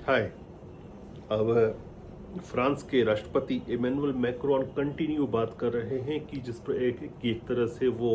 हाय। अब फ्रांस के राष्ट्रपति इमैनुअल मैक्रोन कंटिन्यू बात कर रहे हैं कि जिस पर एक तरह से वो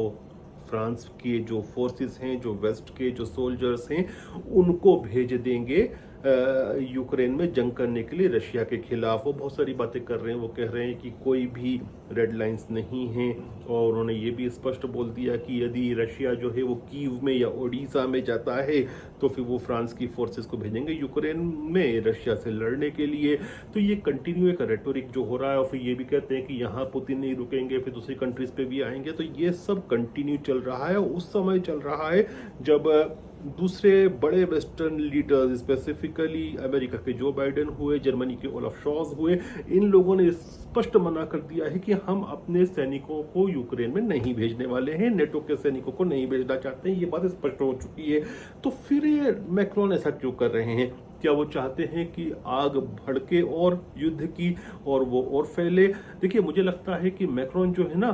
फ्रांस के जो फोर्सेस हैं, जो वेस्ट के जो सोल्जर्स हैं, उनको भेज देंगे यूक्रेन में जंग करने के लिए रशिया के खिलाफ। वो बहुत सारी बातें कर रहे हैं। वो कह रहे हैं कि कोई भी रेड लाइंस नहीं हैं, और उन्होंने ये भी स्पष्ट बोल दिया कि यदि रशिया जो है वो कीव में या ओडिशा में जाता है तो फिर वो फ्रांस की फोर्सेस को भेजेंगे यूक्रेन में रशिया से लड़ने के लिए। तो ये कंटिन्यू एक रेटोरिक जो हो रहा है, और फिर ये भी कहते हैं कि यहाँ पुतिन नहीं रुकेंगे, फिर दूसरी कंट्रीज पे भी आएंगे। तो ये सब कंटिन्यू चल रहा है। उस समय चल रहा है जब दूसरे बड़े वेस्टर्न लीडर्स, स्पेसिफिकली अमेरिका के जो बाइडेन हुए, जर्मनी के ओलाफ शॉल्ज हुए, इन लोगों ने स्पष्ट मना कर दिया है कि हम अपने सैनिकों को यूक्रेन में नहीं भेजने वाले हैं, नेटो के सैनिकों को नहीं भेजना चाहते हैं। ये बात स्पष्ट हो चुकी है। तो फिर ये मैक्रोन ऐसा क्यों कर रहे हैं? क्या वो चाहते हैं कि आग भड़के और युद्ध की और वो और फैले? देखिए, मुझे लगता है कि मैक्रोन जो है ना,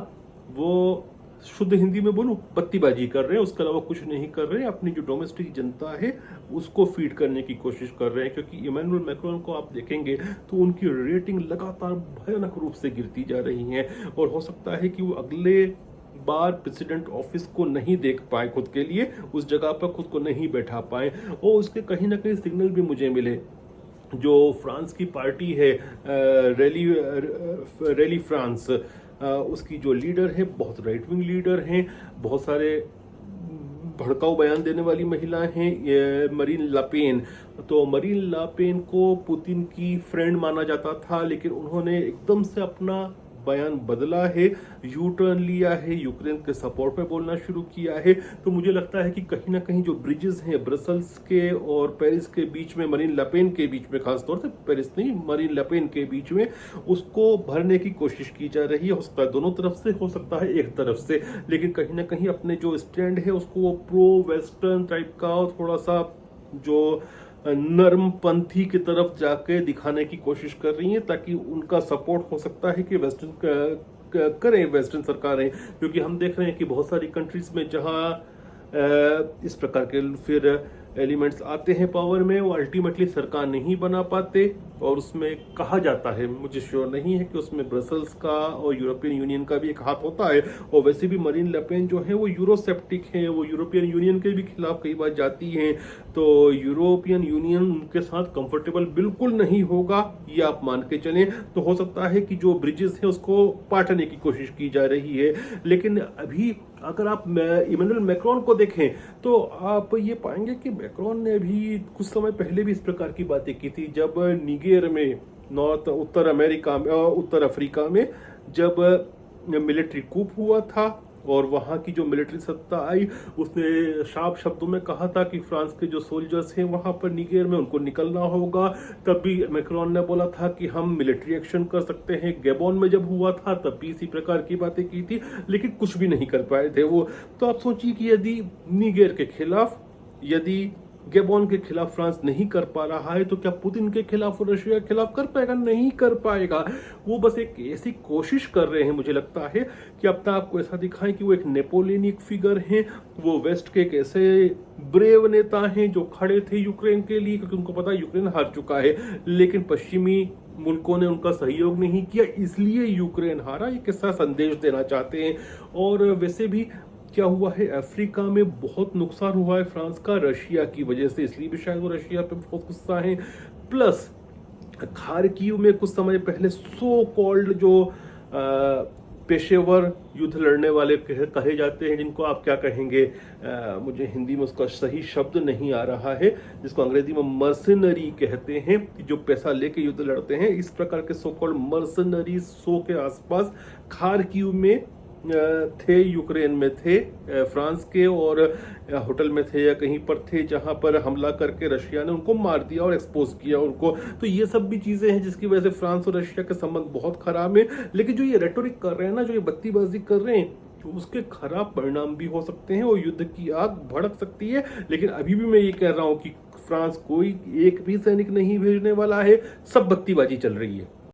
वो शुद्ध हिंदी में बोलूं, बत्तीबाजी कर रहे हैं। उसके अलावा कुछ नहीं कर रहे हैं। अपनी जो डोमेस्टिक जनता है उसको फीड करने की कोशिश कर रहे हैं, क्योंकि इमैनुअल मैक्रोन को आप देखेंगे तो उनकी रेटिंग लगातार भयानक रूप से गिरती जा रही है, और हो सकता है कि वो अगले बार प्रेसिडेंट ऑफिस को नहीं देख पाए, खुद के लिए उस जगह पर खुद को नहीं बैठा पाए। और उसके कहीं ना कहीं सिग्नल भी मुझे मिले। जो फ्रांस की पार्टी है रैली फ्रांस, उसकी जो लीडर है बहुत राइट विंग लीडर हैं, बहुत सारे भड़काऊ बयान देने वाली महिलाएं हैं, मरीन लापेन। तो मरीन लापेन को पुतिन की फ्रेंड माना जाता था, लेकिन उन्होंने एकदम से अपना बयान बदला है, यू टर्न लिया है, यूक्रेन के सपोर्ट में बोलना शुरू किया है। तो मुझे लगता है कि कहीं ना कहीं जो ब्रिजेस हैं ब्रसल्स के और पेरिस के बीच में, मरीन लपेन के बीच में, खासतौर से पेरिस नहीं, मरीन लपेन के बीच में, उसको भरने की कोशिश की जा रही है। हो सकता है दोनों तरफ से, हो सकता है एक तरफ से, लेकिन कहीं ना कहीं अपने जो स्टैंड है उसको प्रो वेस्टर्न टाइप का, थोड़ा सा जो नर्म पंथी की तरफ जाके दिखाने की कोशिश कर रही हैं, ताकि उनका सपोर्ट हो सकता है कि वेस्टर्न करें, वेस्टर्न सरकारें। क्योंकि हम देख रहे हैं कि बहुत सारी कंट्रीज में जहां इस प्रकार के फिर एलिमेंट्स आते हैं पावर में, वो अल्टीमेटली सरकार नहीं बना पाते। और उसमें कहा जाता है, मुझे श्योर नहीं है, कि उसमें ब्रसल्स का और यूरोपियन यूनियन का भी एक हाथ होता है। और वैसे भी मरीन लेपेन जो है वो यूरोसेप्टिक है, वो यूरोपियन यूनियन के भी खिलाफ कई बार जाती हैं। तो यूरोपियन यूनियन उनके साथ कंफर्टेबल बिल्कुल नहीं होगा, ये आप मान के चलें। तो हो सकता है कि जो ब्रिजेस है उसको पाटने की कोशिश की जा रही है। लेकिन अभी अगर आप इमैनुअल मैक्रोन को देखें तो आप ये पाएंगे कि मैक्रोन ने अभी कुछ समय पहले भी इस प्रकार की बातें की थी, जब निगर में, उत्तर अफ्रीका में जब मिलिट्री कूप हुआ था और वहां की जो मिलिट्री सत्ता आई, उसने साफ शब्दों में कहा था कि फ्रांस के जो सोल्जर्स हैं वहां पर निगर में, उनको निकलना होगा। तब भी मैक्रोन ने बोला था कि हम मिलिट्री एक्शन कर सकते हैं। गैबोन में जब हुआ था तब भी इसी प्रकार की बातें की थी, लेकिन कुछ भी नहीं कर पाए थे वो। तो आप सोचिए कि यदि निगर के खिलाफ, यदि गैबोन के खिलाफ फ्रांस नहीं कर पा रहा है, तो क्या पुतिन के खिलाफ और रशिया के खिलाफ कर पाएगा? नहीं कर पाएगा। वो बस एक ऐसी कोशिश कर रहे हैं, मुझे लगता है, कि अपना आपको ऐसा दिखाएं कि वो एक नेपोलियनिक फिगर हैं। वो वेस्ट के एक ऐसे ब्रेव नेता हैं जो खड़े थे यूक्रेन के लिए, क्योंकि उनको पता है यूक्रेन हार चुका है, लेकिन पश्चिमी मुल्कों ने उनका सहयोग नहीं किया, इसलिए यूक्रेन हारा। ये किस्सा संदेश देना चाहते हैं। और वैसे भी क्या हुआ है, अफ्रीका में बहुत नुकसान हुआ है फ्रांस का रशिया की वजह से, इसलिए भी शायद वो रशिया पे बहुत गुस्सा है। प्लस खार्किव में कुछ समय पहले सो कॉल्ड जो पेशेवर युद्ध लड़ने वाले कहे जाते हैं, जिनको आप क्या कहेंगे, मुझे हिंदी में उसका सही शब्द नहीं आ रहा है, जिसको अंग्रेजी में मर्सनरी कहते हैं, जो पैसा लेके युद्ध लड़ते हैं। इस प्रकार के सो कॉल्ड मर्सनरी के आसपास खार्किव में थे, यूक्रेन में थे, फ्रांस के, और होटल में थे या कहीं पर थे, जहां पर हमला करके रशिया ने उनको मार दिया और एक्सपोज किया उनको। तो ये सब भी चीजें हैं जिसकी वजह से फ्रांस और रशिया के संबंध बहुत खराब है। लेकिन जो ये रेटोरिक कर रहे हैं ना, जो ये बत्तीबाजी कर रहे हैं, तो उसके खराब परिणाम भी हो सकते हैं और युद्ध की आग भड़क सकती है। लेकिन अभी भी मैं ये कह रहा हूं कि फ्रांस कोई एक भी सैनिक नहीं भेजने वाला है, सब बत्तीबाजी चल रही है।